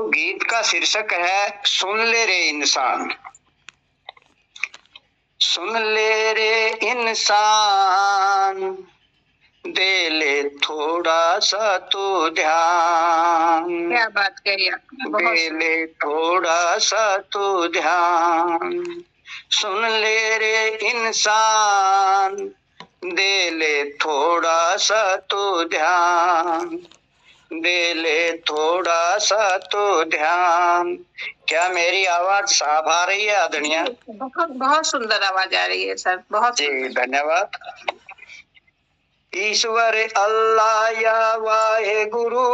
गीत का शीर्षक है सुन ले रे इंसान। सुन ले रे इंसान, दे ले थोड़ा सा तो ध्यान। क्या बात कही आपने, दे ले थोड़ा सा तो ध्यान। सुन ले रे इंसान, दे ले थोड़ा सा तो ध्यान। दे ले थोड़ा सा तो ध्यान। क्या मेरी आवाज साफ आ रही है आदरणीय? बहुत बहुत सुंदर आवाज आ रही है सर, बहुत जी धन्यवाद। ईश्वर अल्लाह या वाहे गुरु,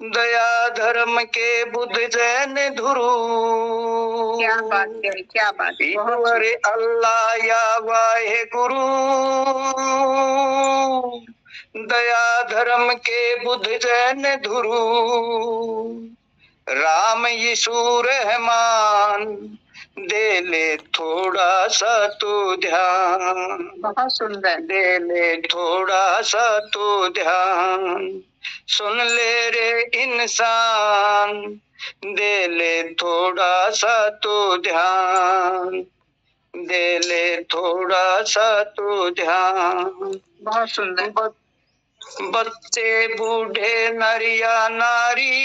दया धर्म के बुद्ध जैन धुरु। क्या बात है, क्या बात। ईश्वर अल्लाह या वाहे गुरु, दया धर्म के बुद्ध जैन धुरु। राम यीशु रहमान, दे ले थोड़ा सा तो ध्यान। बहुत सुंदर। दे ले थोड़ा सा तो ध्यान। सुन ले रे इंसान, दे ले थोड़ा सा तो ध्यान। दे ले थोड़ा सा तो ध्यान। बहुत सुंदर। बच्चे बूढ़े नरिया नारी,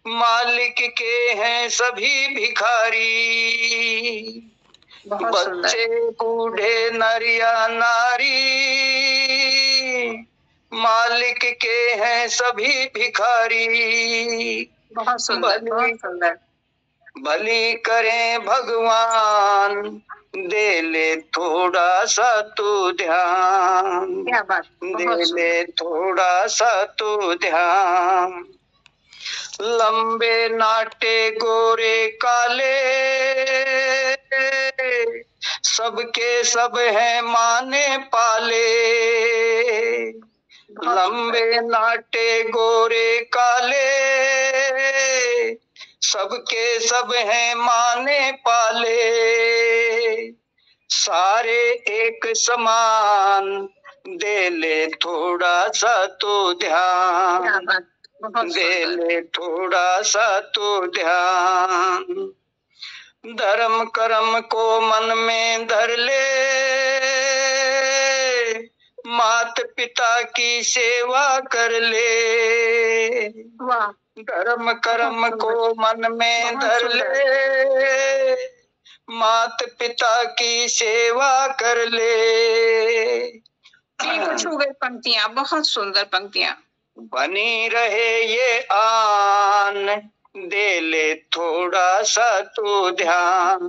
मालिक के हैं सभी भिखारी। बच्चे बूढ़े नरिया नारी, मालिक के हैं सभी भिखारी। बहुत सुंदर, बहुत सुंदर। भली करें भगवान, दे ले थोड़ा सा तो ध्यान। क्या बात। दे ले थोड़ा सा तो ध्यान। लंबे नाटे गोरे काले, सबके सब हैं माने पाले। लंबे नाटे गोरे काले, सबके सब हैं माने पाले। सारे एक समान, दे ले थोड़ा सा तो ध्यान। दे ले थोड़ा सा तो ध्यान। धर्म कर्म को मन में धर ले, मात पिता की सेवा कर ले। धर्म कर्म को मन में धर ले, मात पिता की सेवा कर ले। छू गई पंक्तियां, बहुत सुंदर पंक्तियां। बनी रहे ये आन, दे ले थोड़ा सा तो ध्यान।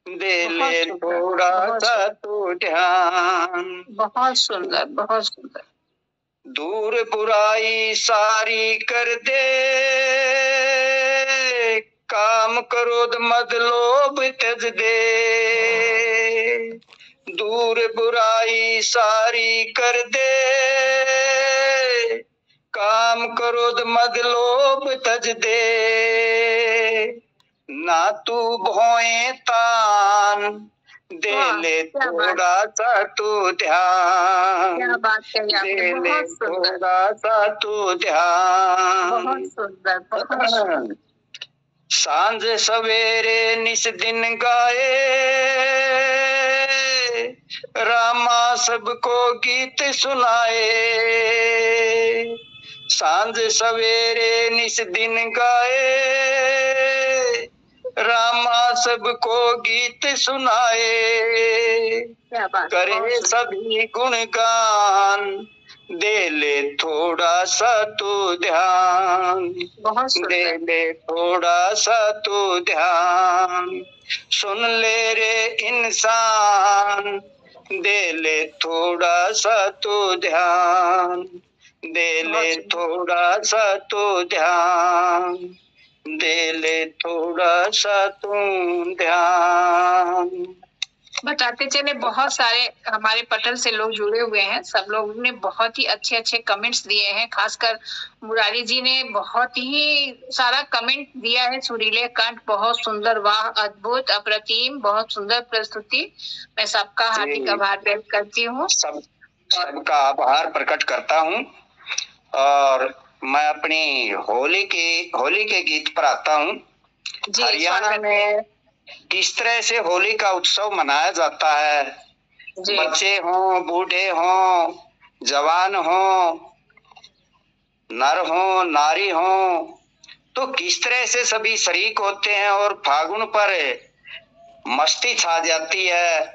दे ले थोड़ा सा तो ध्यान। बहुत सुंदर, बहुत सुंदर। दूर बुराई सारी कर दे, काम क्रोध मद लोभ त्यज दे। दूर बुराई सारी कर दे, काम क्रोध मद लोभ त्यज दे। ना तू भोए तान, दे ले थोड़ा सा तो ध्यान। दे ले थोड़ा सा तो ध्यान। बहुत सुंदर, बहुत सुंदर। सांझ सवेरे निस दिन गाए, रामा सबको गीत सुनाए। सांझ सवेरे निस दिन गाए, रामा सबको गीत सुनाए। करे सभी गुणगान, दे ले थोड़ा सा तो ध्यान। दे ले थोड़ा सा तो ध्यान। सुन ले रे इंसान, दे ले थोड़ा सा तो ध्यान। दे ले थोड़ा सा तो ध्यान। दे ले थोड़ा सा तो ध्यान। बताते चले, बहुत सारे हमारे पटल से लोग जुड़े हुए हैं। सब लोग ने बहुत ही अच्छे अच्छे कमेंट्स दिए हैं। खासकर मुरारी जी ने बहुत ही सारा कमेंट दिया है। सुरीले कंठ, बहुत सुंदर, वाह, अद्भुत, अप्रतिम, बहुत सुंदर प्रस्तुति। मैं सबका हार्दिक आभार व्यक्त करती हूँ। सबका आभार प्रकट करता हूँ। और मैं अपनी होली के गीत पर आता हूँ। हरियाणा में किस तरह से होली का उत्सव मनाया जाता है, बच्चे हों, बूढ़े हों, जवान हों, नर हों, नारी हों, तो किस तरह से सभी शरीक होते हैं और फागुन पर मस्ती छा जाती है,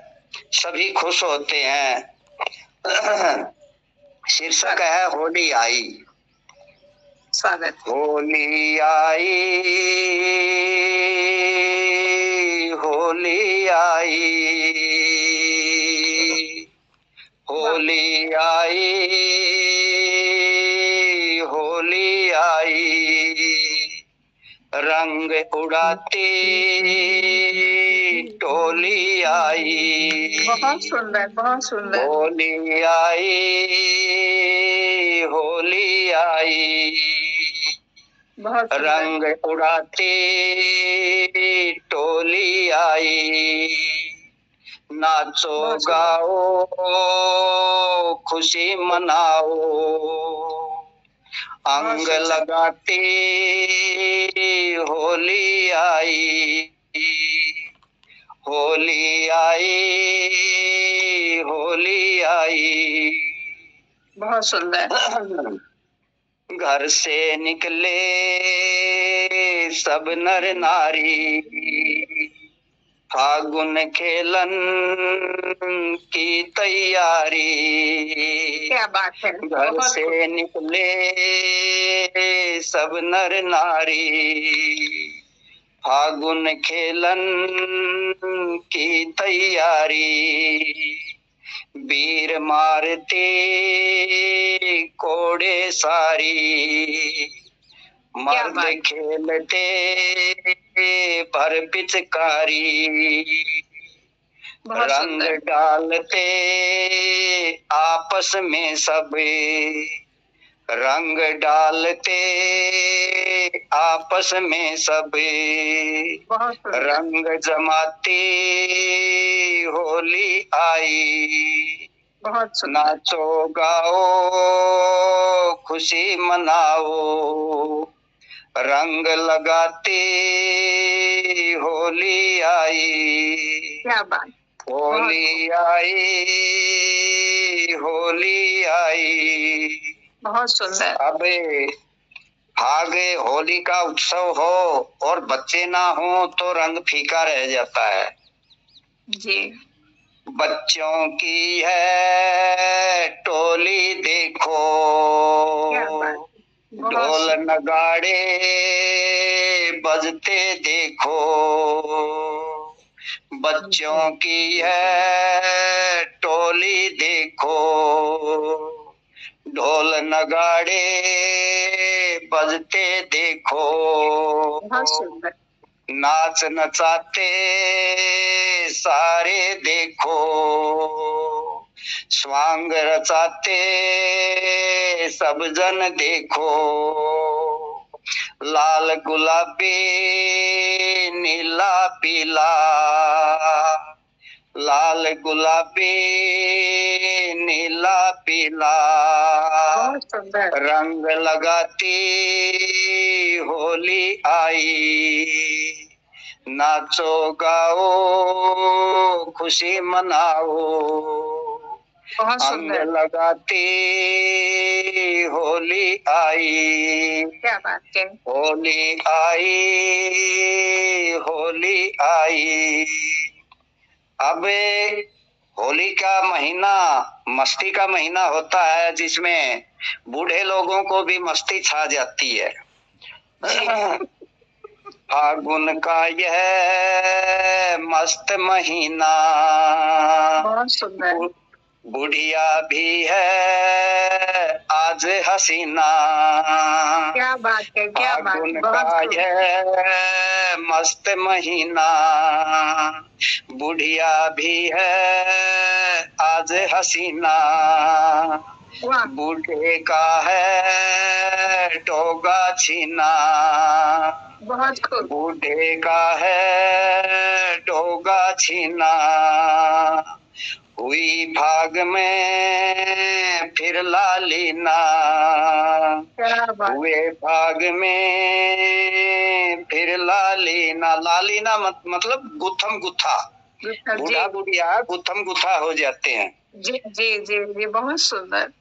सभी खुश होते हैं। शीर्षक है होली आई। स्वागत। होली आई, होली आई, होली आई, होली आई, रंग उड़ाती टोली आई। बहुत सुंदर, बहुत सुंदर। होली आई, होली आई, रंग उड़ाती टोली आई। नाचो गाओ खुशी मनाओ, अंग लगाती होली आई, होली आई, होली आई। बहुत सुंदर। घर से निकले सब नर नारी, फागुन खेलन की तैयारी। क्या बात है। घर से निकले सब नर नारी, फागुन खेलन की तैयारी। वीर मारते कोड़े सारी, मर्द खेलते भर पिचकारी। रंग डालते आपस में सब, रंग डालते आपस में सब। रंग जमाती होली आई। नाचो गाओ खुशी मनाओ, रंग लगाती होली आई। क्या बात। होली आई, होली आई। बहुत सुंदर। अब आगे होली का उत्सव हो और बच्चे ना हो तो रंग फीका रह जाता है जी। बच्चों की है टोली देखो, ढोल नगाड़े बजते देखो। बच्चों की है टोली देखो, ढोल नगाड़े बजते देखो। नाच नचाते सारे देखो, स्वांग रचाते सब जन देखो। लाल गुलाबी नीला पीला, लाल गुलाबी नीला पीला, रंग लगाती होली आई। नाचो गाओ खुशी मनाओ, अंग लगाती होली आई। क्या बात है। होली आई, होली आई। अब होली का महीना मस्ती का महीना होता है, जिसमें बूढ़े लोगों को भी मस्ती छा जाती है। फागुन का यह मस्त महीना, बहुत सुंदर। बुढ़िया भी है आज हसीना। क्या बात है, क्या बात। फागुन का यह मस्त महीना, बुढ़िया भी है आज हसीना। बूढ़े का है डोगा छीना, बहुत खूब। बूढ़े का है डोगा छीना। हुई भाग में फिर लालीना, हुए भाग में फिर लालीना। लालीना मतलब गुत्थम गुत्था, बूढ़ा बुढ़िया गुत्थम गुत्था हो जाते हैं। जी जी जी जी, बहुत सुंदर।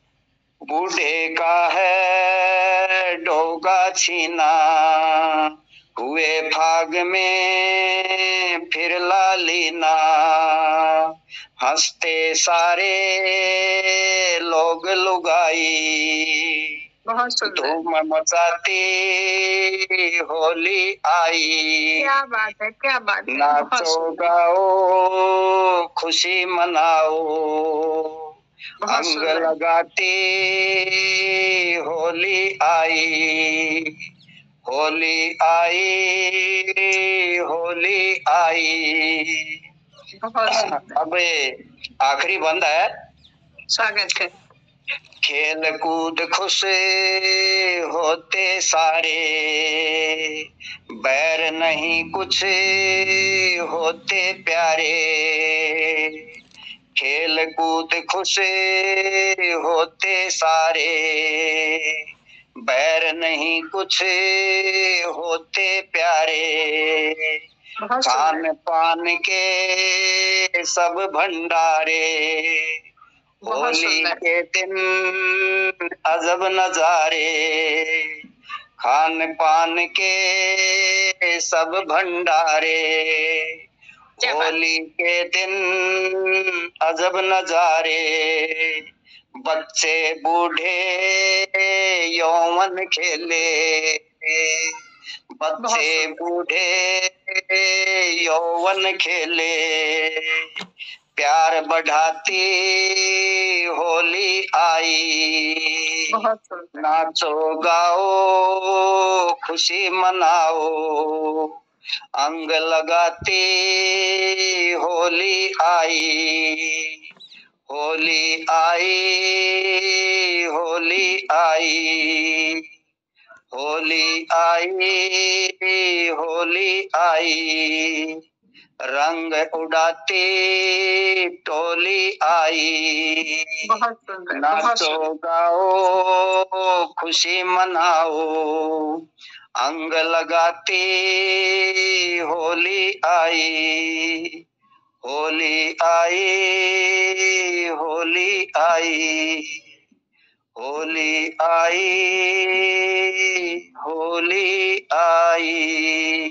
बूढ़े का है डोगा छीना, हुए भाग में फिर लालीना। हंसते सारे लोग लुगाई, बहुत सुंदर। धूम मचाती होली आई। क्या बात है, क्या बात है। नाचो गाओ खुशी मनाओ, अंग लगाती होली आई। होली आई, होली आई। अब आखिरी बंद है। स्वागत है। खेल कूद खुश होते सारे, बैर नहीं कुछ होते प्यारे। खेल कूद खुश होते सारे, बैर नहीं कुछ होते प्यारे। खान पान के सब भंडारे, होली के दिन अजब नजारे। खान पान के सब भंडारे, होली के दिन अजब नजारे। बच्चे बूढ़े यौवन खेले, बच्चे बूढ़े यौवन खेले। प्यार बढ़ाती होली आई। नाचो गाओ खुशी मनाओ, अंग लगाती होली आई। होली आई, होली आई, होली आई, होली आई। रंग उड़ाती टोली आई। नाचो गाओ खुशी मनाओ, अंग लगाती होली आई। होली आई, होली आई, होली आई, होली आई।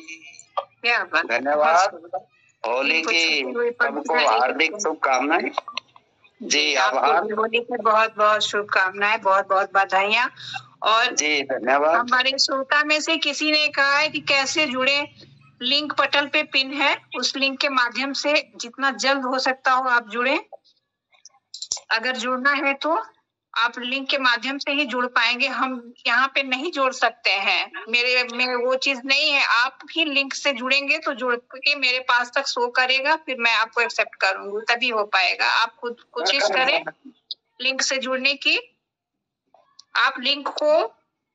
धन्यवाद। होली की सबको हार्दिक शुभकामनाएं। जी आभार। होली की बहुत बहुत शुभकामनाएं, बहुत बहुत बधाइयाँ। और जी धन्यवाद। हमारे श्रोता में से किसी ने कहा है कि कैसे जुड़े, लिंक पटल पे पिन है, उस लिंक के माध्यम से जितना जल्द हो सकता हो आप जुड़े। अगर जुड़ना है तो आप लिंक के माध्यम से ही जुड़ पाएंगे, हम यहाँ पे नहीं जोड़ सकते हैं। मेरे में वो चीज नहीं है। आप ही लिंक से जुड़ेंगे तो जुड़ के मेरे पास तक शो करेगा, फिर मैं आपको एक्सेप्ट करूंगी, तभी हो पाएगा। आप खुद कोशिश करें लिंक से जुड़ने की। आप लिंक को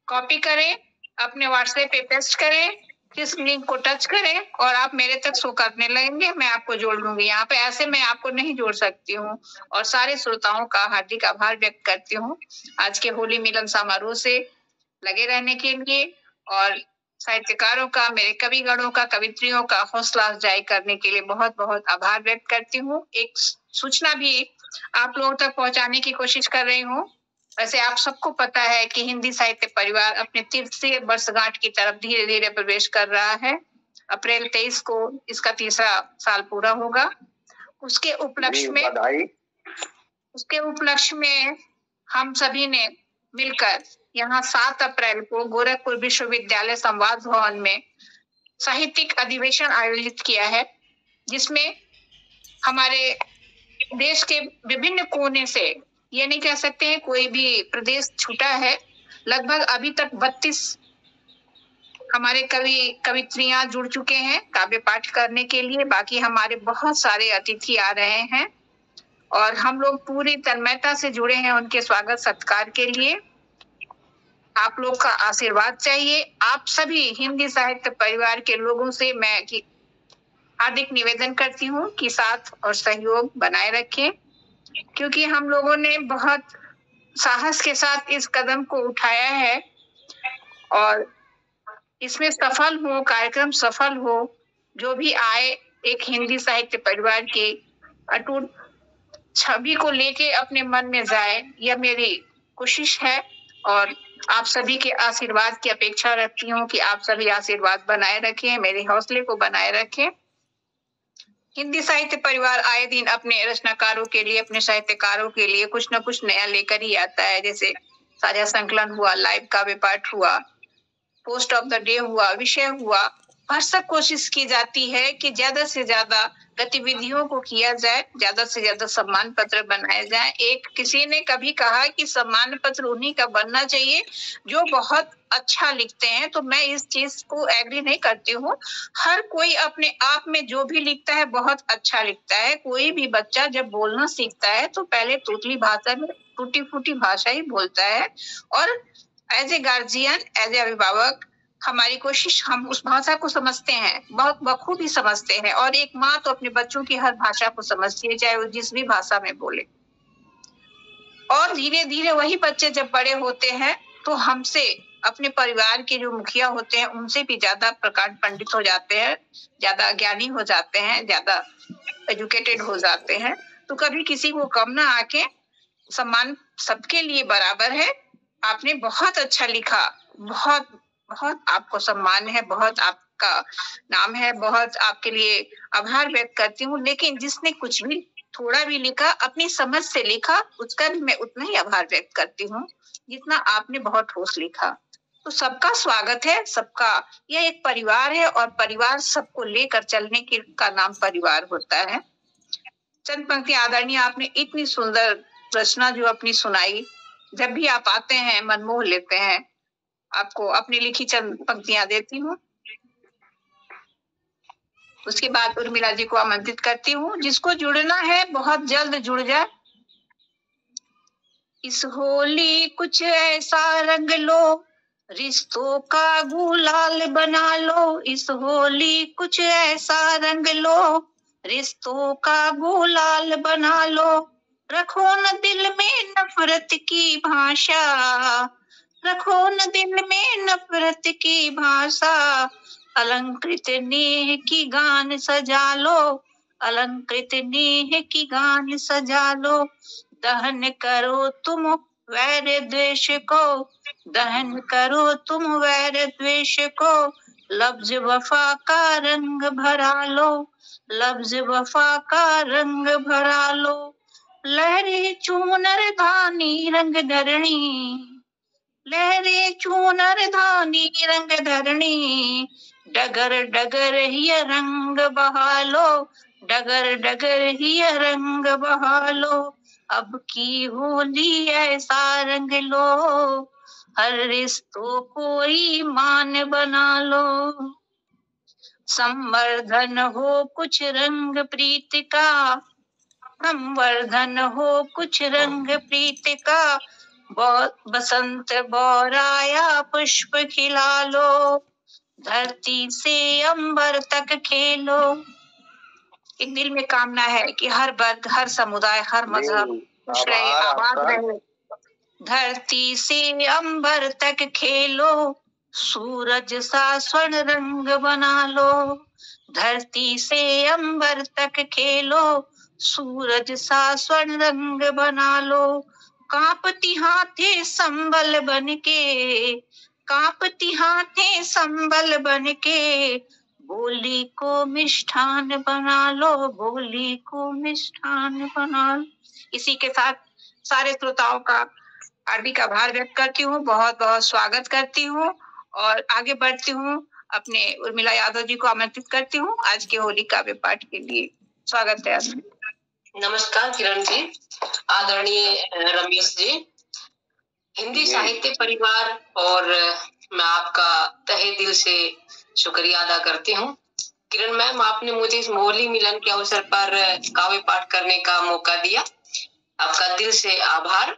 कॉपी करें, अपने व्हाट्सएप पे पेस्ट करें, इस लिंक को टच करें और आप मेरे तक शो करने लगेंगे, मैं आपको जोड़ लूंगी। यहाँ पे ऐसे मैं आपको नहीं जोड़ सकती हूँ। और सारे श्रोताओं का हार्दिक आभार व्यक्त करती हूँ आज के होली मिलन समारोह से लगे रहने के लिए, और साहित्यकारों का, मेरे कविगणों का, कवित्रियों का हौसला अफजाई करने के लिए बहुत बहुत आभार व्यक्त करती हूँ। एक सूचना भी आप लोगों तक पहुंचाने की कोशिश कर रही हूँ। वैसे आप सबको पता है कि हिंदी साहित्य परिवार अपने 30वीं वर्षगांठ की तरफ धीरे धीरे प्रवेश कर रहा है। अप्रैल 23 को इसका 3रा साल पूरा होगा। उसके उपलक्ष्य में हम सभी ने मिलकर यहाँ 7 अप्रैल को गोरखपुर विश्वविद्यालय संवाद भवन में साहित्यिक अधिवेशन आयोजित किया है, जिसमें हमारे देश के विभिन्न कोने से, ये नहीं कह सकते हैं कोई भी प्रदेश छूटा है, लगभग अभी तक 32 हमारे कवित्रियां जुड़ चुके हैं काव्य पाठ करने के लिए। बाकी हमारे बहुत सारे अतिथि आ रहे हैं और हम लोग पूरी तन्मयता से जुड़े हैं उनके स्वागत सत्कार के लिए। आप लोग का आशीर्वाद चाहिए। आप सभी हिंदी साहित्य परिवार के लोगों से मैं हार्दिक निवेदन करती हूँ कि साथ और सहयोग बनाए रखें। क्योंकि हम लोगों ने बहुत साहस के साथ इस कदम को उठाया है और इसमें सफल हो, कार्यक्रम सफल हो, जो भी आए एक हिंदी साहित्य परिवार के अटूट छवि को लेके अपने मन में जाए, यह मेरी कोशिश है। और आप सभी के आशीर्वाद की अपेक्षा रखती हूँ कि आप सभी आशीर्वाद बनाए रखें, मेरे हौसले को बनाए रखें। हिंदी साहित्य परिवार आए दिन अपने रचनाकारों के लिए, अपने साहित्यकारों के लिए कुछ न कुछ नया लेकर ही आता है। जैसे साझा संकलन हुआ, लाइव काव्य पाठ हुआ, पोस्ट ऑफ द डे हुआ, विषय हुआ। भरसक कोशिश की जाती है कि ज्यादा से ज्यादा गतिविधियों को किया जाए, ज्यादा से ज्यादा सम्मान पत्र बनाए जाए। एक किसी ने कभी कहा कि सम्मान पत्र उन्हीं का बनना चाहिए जो बहुत अच्छा लिखते हैं, तो मैं इस चीज को एग्री नहीं करती हूँ। हर कोई अपने आप में जो भी लिखता है बहुत अच्छा लिखता है। कोई भी बच्चा जब बोलना सीखता है तो पहले तूतली भाषा में टूटी फूटी भाषा ही बोलता है, और as a guardian, as a अभिभावक हमारी कोशिश, हम उस भाषा को समझते हैं, बहुत बखूबी समझते हैं। और एक माँ तो अपने बच्चों की हर भाषा को समझती है, चाहे वो जिस भी भाषा में बोले। और धीरे धीरे वही बच्चे जब बड़े होते हैं तो हमसे, अपने परिवार के जो मुखिया होते हैं उनसे भी ज्यादा प्रकांड पंडित हो जाते हैं, ज्यादा ज्ञानी हो जाते हैं, ज्यादा एजुकेटेड हो जाते हैं। तो कभी किसी को कम ना आके, सम्मान सबके लिए बराबर है। आपने बहुत अच्छा लिखा, बहुत बहुत आपको सम्मान है, बहुत आपका नाम है, बहुत आपके लिए आभार व्यक्त करती हूँ। लेकिन जिसने कुछ भी थोड़ा भी लिखा, अपनी समझ से लिखा, उसका भी मैं उतना ही आभार व्यक्त करती हूँ जितना आपने बहुत ठोस लिखा। तो सबका स्वागत है, सबका, यह एक परिवार है और परिवार सबको लेकर चलने के का नाम परिवार होता है। चंद पंक्ति आदरणीय, आपने इतनी सुंदर रचना जो अपनी सुनाई, जब भी आप आते हैं मन मोह लेते हैं। आपको अपनी लिखी चंद पंक्तियां देती हूँ, उसके बाद उर्मिला जी को आमंत्रित करती हूँ। जिसको जुड़ना है बहुत जल्द जुड़ जाए। इस होली कुछ ऐसा रंग लो, रिश्तों का गुलाल बना लो। इस होली कुछ ऐसा रंग लो, रिश्तों का गुलाल बना लो। रखो न दिल में नफरत की भाषा, रखो न दिल में नफरत की भाषा। अलंकृत नेह की गान सजा लो, अलंकृत नेह की गान सजा लो। दहन करो तुम वैर द्वेष को, दहन करो तुम वैर द्वेष को। लफ्ज वफा का रंग भरा लो, लफ्ज वफा का रंग भरा लो। लहरे चूनर धानी रंग धरणी, लहरे चूनर धानी रंग धरणी। डगर डगर ही रंग बहा लो, डगर डगर ही रंग बहा लो। अब की होली ऐसा रंग लो, हर रिश्तों को ईमान बना लो। संवर्धन हो कुछ रंग प्रीत का, संवर्धन हो कुछ रंग प्रीत का। बसंत बौराया पुष्प खिला लो, धरती से अंबर तक खेलो। एक दिल में कामना है कि हर वर्ग, हर समुदाय, हर मजहब खुश रहे, आबाद रहे। धरती से अंबर तक खेलो, सूरज सा स्वर्ण रंग बना लो। धरती से अंबर तक खेलो, सूरज सा स्वर्ण रंग बना लो। कांपती हाथे संबल बनके, कांपती हाथे संबल बनके। बोली को मिष्ठान बना लो, बोली को मिष्ठान बना लो। इसी के साथ सारे श्रोताओं का हार्दिक आभार व्यक्त करती हूँ, बहुत बहुत स्वागत करती हूँ और आगे बढ़ती हूँ। अपने उर्मिला यादव जी को आमंत्रित करती हूँ आज के होली काव्य पाठ के लिए। स्वागत है। नमस्कार किरण जी, आदरणीय रमेश जी, हिंदी साहित्य परिवार और मैं आपका तहे दिल से शुक्रिया अदा करती हूँ। किरण मैम, आपने मुझे इस होली मिलन के अवसर पर काव्य पाठ करने का मौका दिया, आपका दिल से आभार।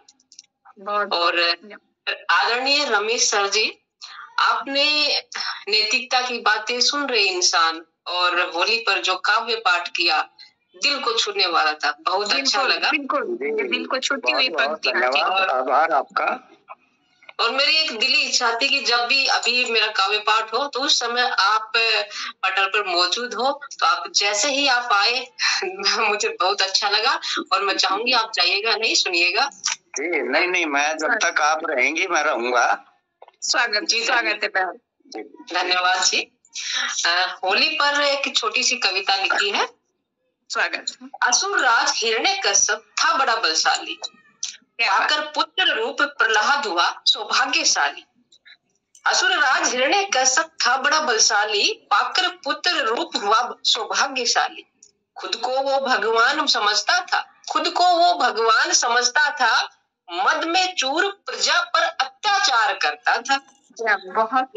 और आदरणीय रमेश सर जी, आपने नैतिकता की बातें सुन रहे इंसान और होली पर जो काव्य पाठ किया, दिल को छूने वाला था, बहुत अच्छा लगा। बिल्कुल दिल को छूती हुई पंक्ति। धन्यवाद, आभार आपका। और मेरी एक दिली इच्छा थी कि जब भी अभी मेरा काव्य पाठ हो तो उस समय आप पटल पर मौजूद हो, तो आप जैसे ही आप आए मुझे बहुत अच्छा लगा, और मैं चाहूंगी आप जाइएगा नहीं, सुनिएगा। जी नहीं, मैं जब तक आप रहेंगी मैं रहूंगा। स्वागत जी, स्वागत है बहन। धन्यवाद जी। होली पर एक छोटी सी कविता लिखी है। स्वागत। असुर राज हिरण्यकश्यप था बड़ा बलशाली, पाकर पुत्र रूप प्रहलाद हुआ सौभाग्यशाली। असुर राज हिरण्यकश्यप था बड़ा बलशाली, पाकर पुत्र रूप हुआ सौभाग्यशाली। खुद को वो भगवान समझता था, खुद को वो भगवान समझता था, मद में चूर प्रजा पर अत्याचार करता था। बहुत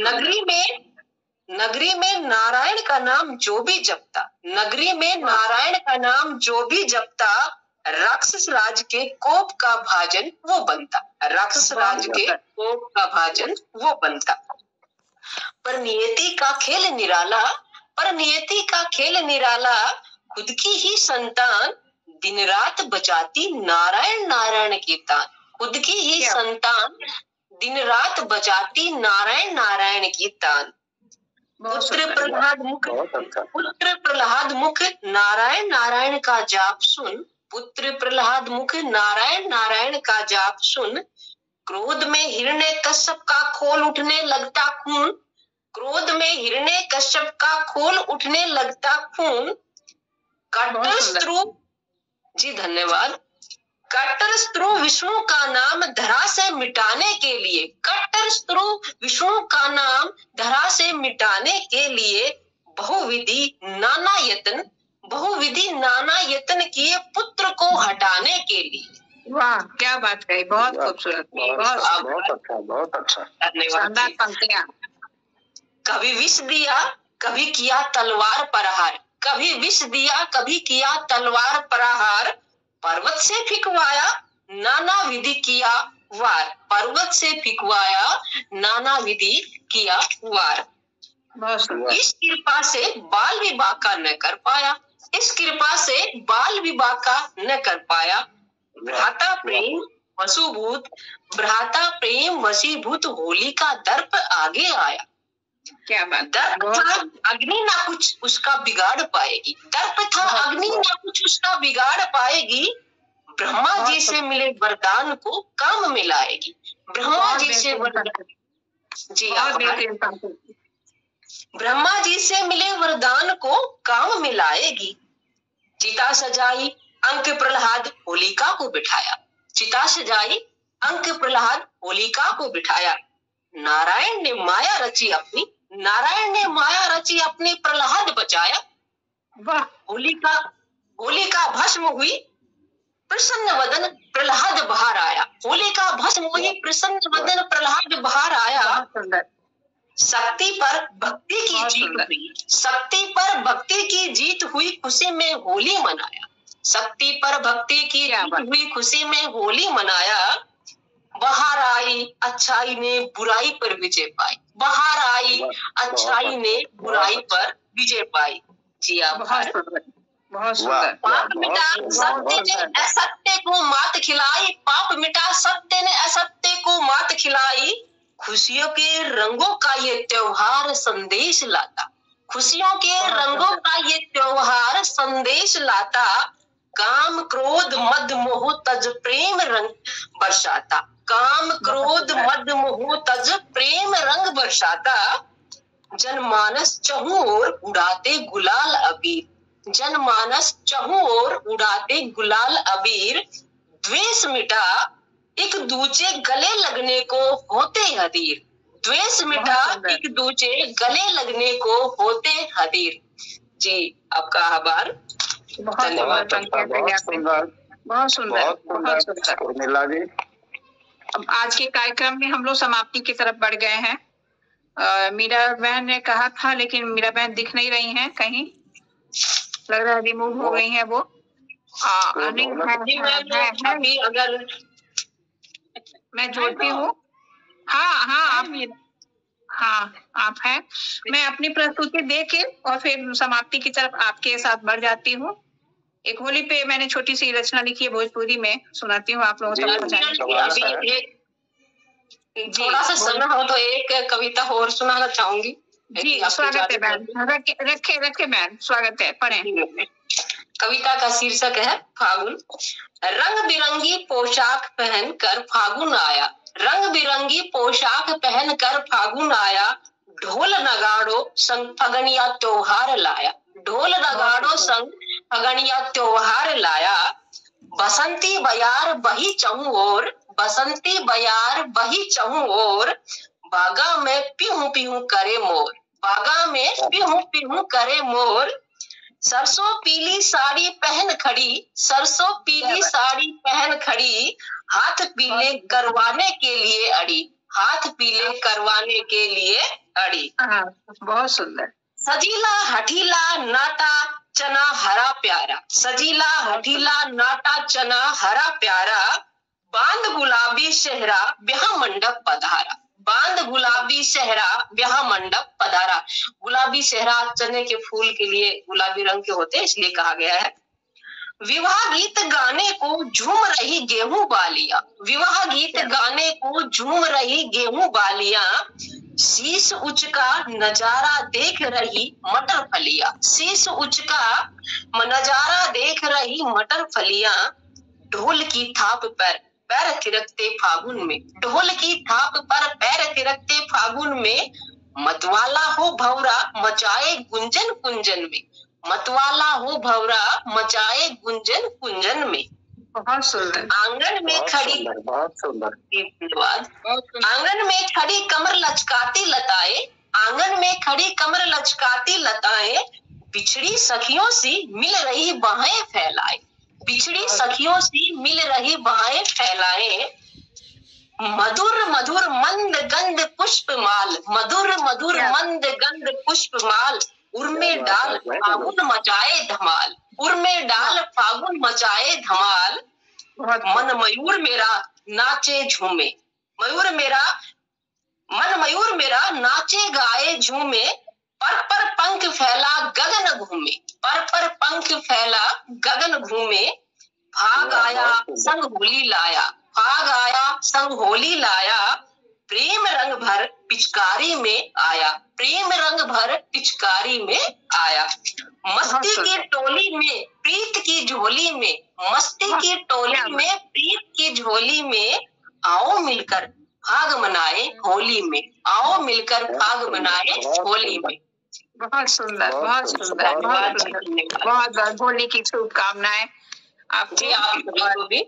नगरी में नारायण का नाम जो भी जपता, नगरी में नारायण का नाम जो भी जपता, राक्षस राज के कोप का भाजन वो बनता, राक्षस राज के कोप का भाजन वो बनता। पर नियति का खेल निराला, पर नियति का खेल निराला, खुद की ही संतान दिन रात बजाती नारायण नारायण की तान, खुद की ही संतान दिन रात बजाती नारायण नारायण की तान। पुत्र प्रहलाद मुख नारायण नारायण का जाप सुन, पुत्र प्रहलाद मुख नारायण नारायण का जाप सुन, क्रोध में हिरण्यकश्यप का खोल उठने लगता खून, क्रोध में हिरण्यकश्यप का खोल उठने लगता खून। कट्टर शत्रु जी, धन्यवाद। कट्टर शत्रु विष्णु का नाम धरा से मिटाने के लिए, कट्टर शत्रु विष्णु का नाम धरा से मिटाने के लिए, बहुविधि नाना यत्न किए पुत्र को हटाने के लिए। वाह, क्या बात कही, बहुत खूबसूरत, बहुत अच्छा। धन्यवाद। कभी विष दिया, कभी किया तलवार प्रहार, कभी विष दिया, कभी किया तलवार प्रहार, पर्वत से फिकवाया नाना विधि किया वार, पर्वत से फिकवाया नाना विधि किया वार। इस कृपा से बाल विवाह का न कर पाया, इस कृपा से बाल विवाह का न कर पाया। भ्राता प्रेम वशीभूत होली का दर्प आगे आया। क्या बात, दर्प था अग्नि ना कुछ उसका बिगाड़ पाएगी, दर्प था अग्नि ना कुछ उसका बिगाड़ पाएगी। ब्रह्मा जी से मिले वरदान को काम में लाएगी, ब्रह्मा जी से वरदान जी, ब्रह्मा जी से मिले वरदान को काम में लाएगी। चिता सजाई अंक प्रहलाद होलिका को बिठाया, चिता सजाई अंक प्रहलाद होलिका को बिठाया। नारायण ने माया रची अपनी, नारायण ने माया रची अपनी प्रहलाद बचाया। वाह, होलिका भस्म हुई प्रसन्न वदन प्रहलाद बाहर आया, होलिका भस्म हुई प्रसन्न वदन प्रहलाद बाहर आया। शक्ति पर भक्ति की जीत हुई, शक्ति पर भक्ति की जीत हुई, खुशी में होली मनाया, शक्ति पर भक्ति की जीत हुई, खुशी में होली मनाया। बाहर आई अच्छाई ने बुराई पर विजय पाई, बाहर आई अच्छाई ने बुराई पर विजय पाई। जी आभार। बहुत सुंदर। पाप मिटा सत्य ने असत्य को मात खिलाई, पाप मिटा सत्य ने असत्य को मात खिलाई। खुशियों के रंगों का ये त्योहार संदेश लाता, खुशियों के रंगों का ये त्योहार संदेश लाता। काम क्रोध मद मोह तज प्रेम रंग बरसाता, काम क्रोध मद मोह तज प्रेम रंग बरसाता। जनमानस चहुं ओर उड़ाते गुलाल अबीर, जनमानस चहुं ओर उड़ाते गुलाल अबीर। द्वेष मिटा एक दूजे गले लगने को होते हदीर, द्वेष मिटा एक दूजे गले लगने को होते हदीर। जी आपका आभार, धन्यवाद। बहुत सुंदर उर्मिला जी। अब आज के कार्यक्रम में हम लोग समाप्ति की तरफ बढ़ गए हैं। मीरा बहन ने कहा था, लेकिन मीरा बहन दिख नहीं रही हैं, कहीं लग रहा है रिमूव हो गई है वो। अभी अगर मैं जोड़ती हूँ। हाँ आप हैं। मैं अपनी प्रस्तुति दे के और फिर समाप्ति की तरफ आपके साथ बढ़ जाती हूँ। एक होली पे मैंने छोटी सी रचना लिखी है भोजपुरी में, सुनाती हूँ आप लोगों तक पहुंचाने। थोड़ा सा समय हो तो एक कविता और सुनाना चाहूंगी। जी स्वागत है मैम, रखे मैम, स्वागत है, पढ़ें। कविता का शीर्षक है फागुन। रंग बिरंगी पोशाक पहनकर फागुन आया, रंग बिरंगी पोशाक पहनकर फागुन आया, ढोल नगाड़ो संग फगनिया त्योहार लाया, ढोल नगाड़ो संग फगनिया त्योहार लाया। बसंती बयार बही चहु ओर, बसंती बयार बही चहु ओर, बागा में पिहू पिहू करे मोर, बागा में पिहू पिहू करे मोर। सरसों पीली साड़ी पहन खड़ी, सरसों पीली साड़ी पहन खड़ी, हाथ पीले करवाने के लिए अड़ी, हाथ पीले करवाने के लिए अड़ी। बहुत सुंदर। सजीला हठीला नाटा चना हरा प्यारा, सजीला हठीला नाटा चना हरा प्यारा, बांध गुलाबी सेहरा ब्याह मंडप पधारा, बांध गुलाबी सेहरा ब्याह मंडप पधारा। गुलाबी सेहरा चने के फूल के लिए गुलाबी रंग के होते हैं, इसलिए कहा गया है। विवाह गीत गाने को झूम रही गेहूं बालियां, विवाह गीत गाने को झूम रही गेहूं बालियां, शीश उचका नजारा देख रही मटर फलियां, शीश उचका नजारा देख रही मटर फलियां। ढोल की थाप पर पैर थिरकते फागुन में, ढोल की थाप पर पैर थिरकते फागुन में, मतवाला हो भौरा मचाए गुंजन कुंजन में, मतवाला हो भौरा मचाए गुंजन कुंजन में। बहुत सुंदर। आंगन में खड़ी, बहुत सुंदर, धन्यवाद। आंगन में खड़ी कमर लचकाती लताएं, आंगन में खड़ी कमर लचकाती लताएं, बिछड़ी सखियों से मिल रही बाहें फैलाए, बिछड़ी सखियों से मिल रही बाहें फैलाए। मधुर मधुर मंद गंध पुष्प माल, मधुर मधुर मंद गंध पुष्प माल, उर्मे डाल फागुन मचाए धमाल, उर्मे डाल फागुन मचाए धमाल। मन मयूर मेरा नाचे झूमे, मयूर मेरा मन मयूर मेरा नाचे गाए झूमे, पर पर पंख फैला गगन घूमे, पर पर पंख फैला गगन घूमे। फाग आया संग होली लाया, फाग आया संग होली लाया, प्रेम रंग भर पिचकारी में आया, प्रेम रंग भर पिचकारी में आया। मस्ती की टोली में प्रीत की झोली में, मस्ती की टोली में प्रीत की झोली में, आओ मिलकर फाग मनाए होली में, आओ मिलकर फाग मनाए होली में। बहुत सुंदर, बहुत सुंदर, बहुत बहुत होली की शुभकामनाएं आपको भी।